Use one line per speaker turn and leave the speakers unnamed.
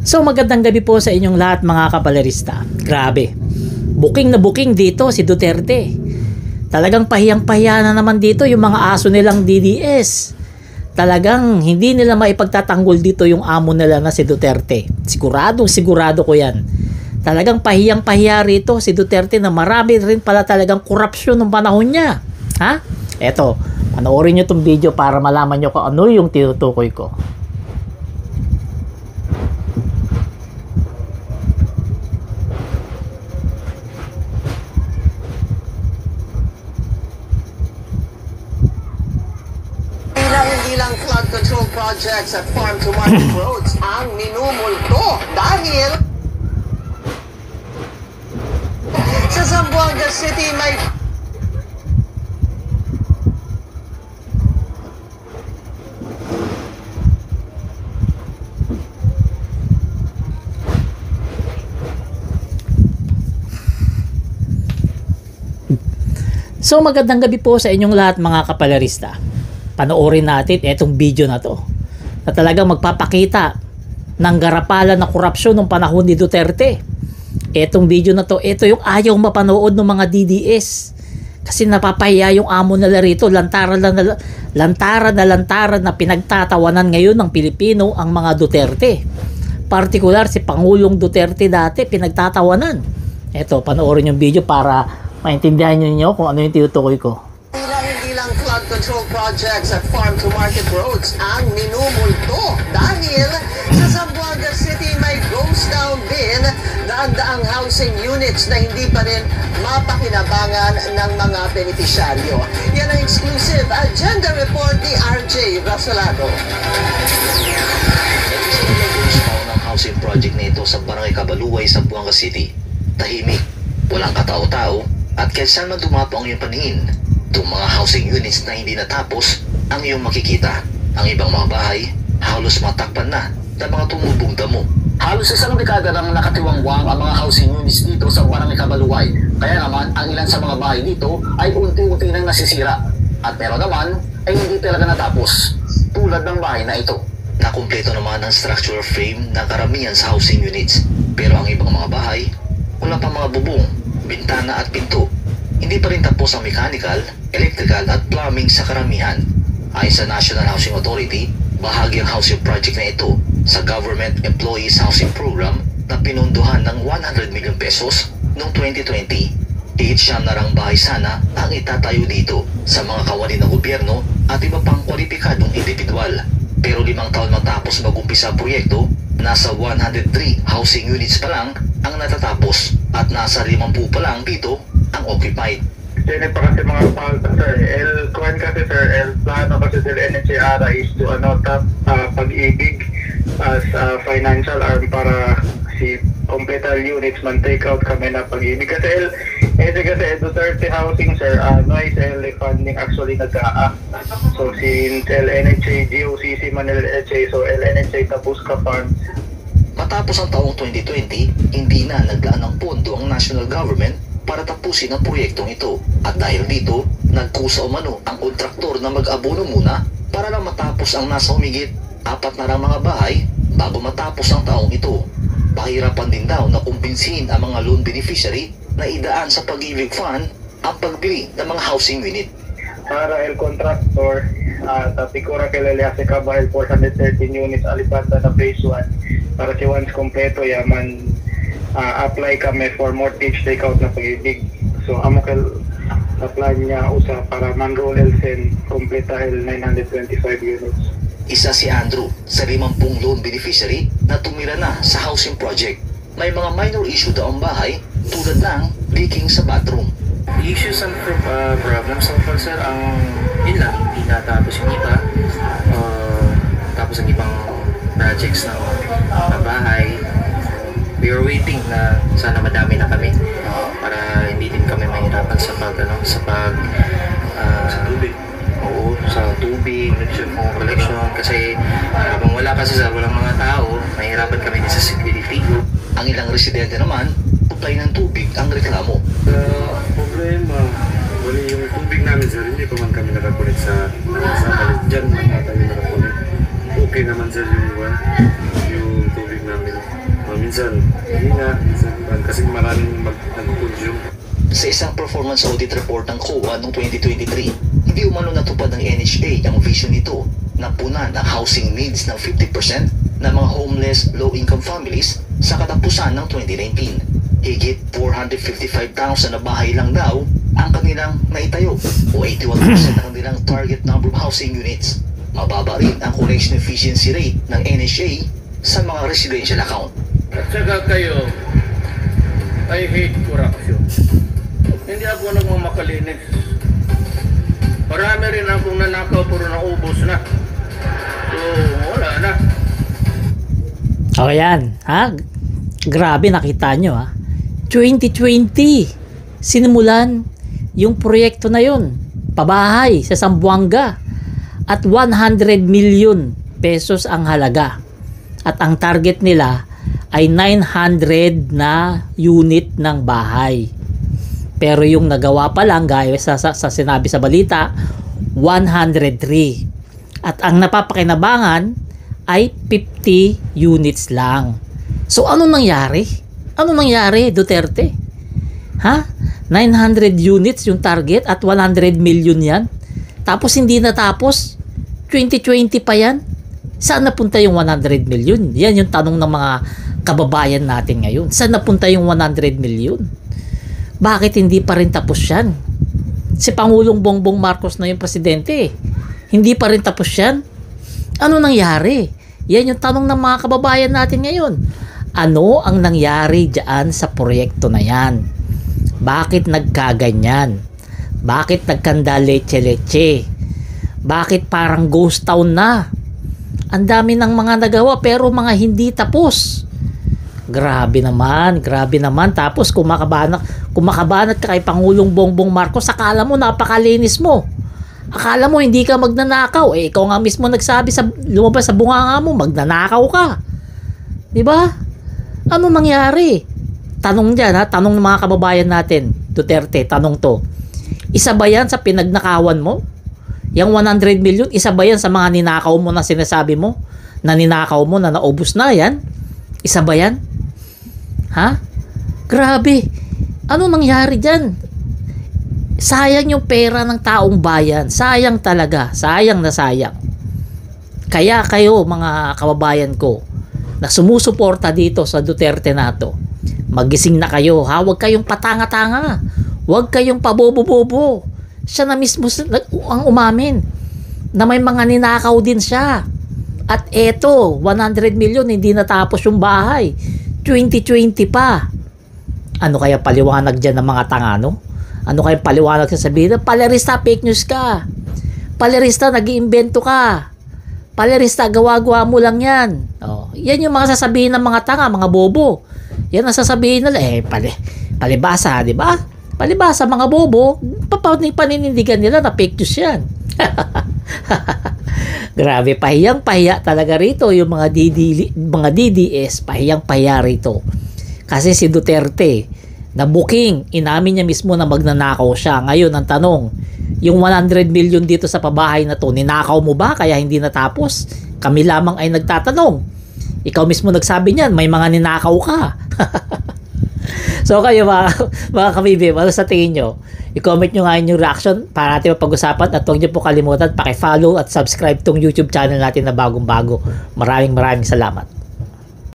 So magandang gabi po sa inyong lahat mga kabalerista. Grabe, booking na booking dito si Duterte. Talagang pahiyang-pahiya na naman dito yung mga aso nilang DDS. Talagang hindi nila maipagtatanggol dito yung amo nila na si Duterte. Sigurado ko yan. Talagang pahiyang-pahiya rito si Duterte na marami rin pala talagang korupsyon ng panahon niya. Ha? Eto, panoorin nyo tong video para malaman nyo kung ano yung tinutukoy ko.
Hindi lang flood control projects at farm-to-market roads ang minumulto dahil sa Zamboanga City may
So magandang gabi po sa inyong lahat mga kapalarista. Panoorin natin etong video na to na talagang magpapakita ng garapalan na korupsyon ng panahon ni Duterte. Etong video na to, ito yung ayaw mapanood ng mga DDS kasi napapahiya yung amo nila rito. Lantaran na pinagtatawanan ngayon ng Pilipino ang mga Duterte, partikular si Pangulong Duterte dati pinagtatawanan. Eto, panoorin yung video para maintindihan nyo kung ano yung tinutukoy ko.
Hindi lang flood control projects at farm-to-market roads ang minumulto dahil sa Zamboanga City may ghost town din na daang housing units na hindi pa rin mapakinabangan ng mga benepisyaryo. Yan ang exclusive agenda report ni RJ Rasolado.
Ng housing project na ito sa Barangay Cabaluay, Zamboanga City. Tahimik, walang katao-tao, at kahit saan man dumapo ang iyong paningin, itong mga housing units na hindi natapos ang iyong makikita. Ang ibang mga bahay, halos matakpan na ng mga tumubong damo. Halos isang dekada nang nakatiwangwang ang mga housing units dito sa Barangay Cabaluay. Kaya naman, ang ilan sa mga bahay dito ay unti-unti nang nasisira. At meron naman ay hindi talaga natapos, tulad ng bahay na ito. Nakumpleto naman ang structural frame ng karamihan sa housing units. Pero ang ibang mga bahay, wala pa mga bubong, bintana at pinto. Hindi pa rin tapos ang mechanical, electrical at plumbing sa karamihan. Ayon sa National Housing Authority, bahagi ang housing project na ito sa Government Employees Housing Program na pinondohan ng 100 million pesos noong 2020. Higit siyam na rang bahay sana ang itatayo dito sa mga kawani ng gobyerno at iba pang kwalipikadong individual. Pero 5 taon matapos mag-umpisa ang proyekto, nasa 103 housing units pa lang ang natatapos at nasa 50 pa lang dito ang occupied.
Sino pa kasi mga falta sir, L-Kwan kasi sir, plano kasi sila NHA is to tap Pag-ibig as financial arm para si completal units man take out kami na Pag-ibig. Kasi Duterte Housing sir, is funding actually nag-a-act. So since LNHA, GOCC man LNHA, so LNHA tapos ka funds.
Matapos ang taong 2020, hindi na naglaan ng pondo ang national government para tapusin ang proyektong ito. At dahil dito, nagkusa umano ang kontraktor na mag-abono muna para lang matapos ang nasa humigit 4 na mga bahay bago matapos ang taong ito. Pahirapan din daw na kumbinsihin ang mga loan beneficiary na idaan sa Pag-ibig Fund ang pagbili ng mga housing unit.
Para el contractor, tapikura kilala si Kabahel 413 units Alipanta na phase 1. Para si once kompleto yaman apply kami for mortgage takeout na Pag-ibig. So amokal apply niya usa para man-roll elsen completa el 925 units.
Isa si Andrew sa 50 loan beneficiary na tumira na sa housing project. May mga minor issue daw ang bahay tulad ng leaking sa bathroom.
Issues and problems so far sir, yun lang, hindi natapos yung iba. Tapos ang ibang projects ng bahay, we are waiting na sana madami na kami para hindi din kami mahirapan sa tubig. Oo, sa tubig, collection. Kasi habang wala kasi sir, walang mga tao, mahirapan kami din sa security.
Ang ilang residente naman, supply ng tubig ang reklamo.
Problema, wala yung tubig namin sir, hindi pa man kami nakakulit sa palit. Diyan man tayo nakakulit. Okay naman sir yung tubig namin. minsan hindi nga, minsan kasi maraming nag-consume.
Sa isang performance audit report ng COA noong 2023, hindi umano natupad ng NHA ang vision nito na punan ang housing needs ng 50% ng mga homeless low-income families sa katapusan ng 2019. Higit 455,000 na bahay lang daw ang kanilang naitayo o 81% ng kanilang target number of housing units. Mababa rin ang collection efficiency rate ng NHA sa mga residential account.
At saka kayo, I hate corruption. Hindi ako nagmamakalinis. Marami rin akong nanakaw pero naubos na. So, wala na.
O yan, ha? Grabe, nakita nyo, ha? 2020, sinimulan yung proyekto na yun. Pabahay sa Zamboanga. At 100 million pesos ang halaga. At ang target nila ay 900 na unit ng bahay. Pero yung nagawa pa lang, gaya sa sinabi sa balita, 103. At ang napapakinabangan ay 50 units lang. So ano nangyari? Ano nangyari, Duterte? Ha? 900 units yung target at 100 million yan? Tapos hindi natapos? 2020 pa yan? Saan napunta yung 100 million? Yan yung tanong ng mga kababayan natin ngayon. Saan napunta yung 100 million? Bakit hindi pa rin tapos yan? Si Pangulong Bongbong Marcos na yung presidente. Hindi pa rin tapos yan? Ano nangyari? Yan yung tanong ng mga kababayan natin ngayon. Ano ang nangyari dyan sa proyekto na yan? Bakit nagkaganyan? Bakit nagkanda leche-leche? Bakit parang ghost town na? Ang dami ng mga nagawa pero mga hindi tapos. Grabe naman. Tapos kumakabanat ka kay Pangulong Bongbong Marcos, akala mo napakalinis mo. Akala mo hindi ka magnanakaw. Eh, ikaw nga mismo nagsabi lumabas sa bunganga mo, magnanakaw ka. Diba? Ano nangyari? Tanong dyan, ha? Tanong ng mga kababayan natin, Duterte, tanong to. Isa ba yan sa pinagnakawan mo? Yung 100 million, isa ba yan sa mga ninakaw mo na sinasabi mo? Na ninakaw mo na naubos na yan? Isa ba yan? Ha? Grabe. Ano nangyari dyan? Sayang yung pera ng taong bayan. Sayang talaga. Sayang na sayang. Kaya kayo, mga kababayan ko, na sumusuporta dito sa Duterte na to, magising na kayo, ha? Huwag kayong patanga-tanga. Huwag kayong pabobo-bobo. Siya na mismo ang umamin na may mga ninakaw din siya. At eto, 100 million, hindi natapos yung bahay. 2020 pa. Ano kaya paliwanag dyan ng mga tangano? Ano kaya paliwanag sa sabihin? Palerista, fake news ka. Palerista, nag-iimbento ka. Palerista, gawa-gawa mo lang yan. Oh, yan yung mga sasabihin ng mga tanga, mga bobo. Yan ang sasabihin nila. Palibasa, di ba? Palibasa, mga bobo. Paninindigan nila na fake news yan. Grabe, pahiyang-pahiya talaga rito yung mga DDS, pahiyang-pahiya rito. Kasi si Duterte, na booking, inamin niya mismo na magnanakaw siya. Ngayon, ang tanong, yung 100 million dito sa pabahay na to, ninakaw mo ba kaya hindi natapos? Kami lamang ay nagtatanong. Ikaw mismo nagsabi niyan, may mga ninakaw ka. So kayo mga kabibi, ano sa tingin nyo? I-comment nyo nga yung reaction para natin mapag-usapan at huwag nyo po kalimutan, paki-follow at subscribe tong YouTube channel natin na bagong-bago. Maraming salamat.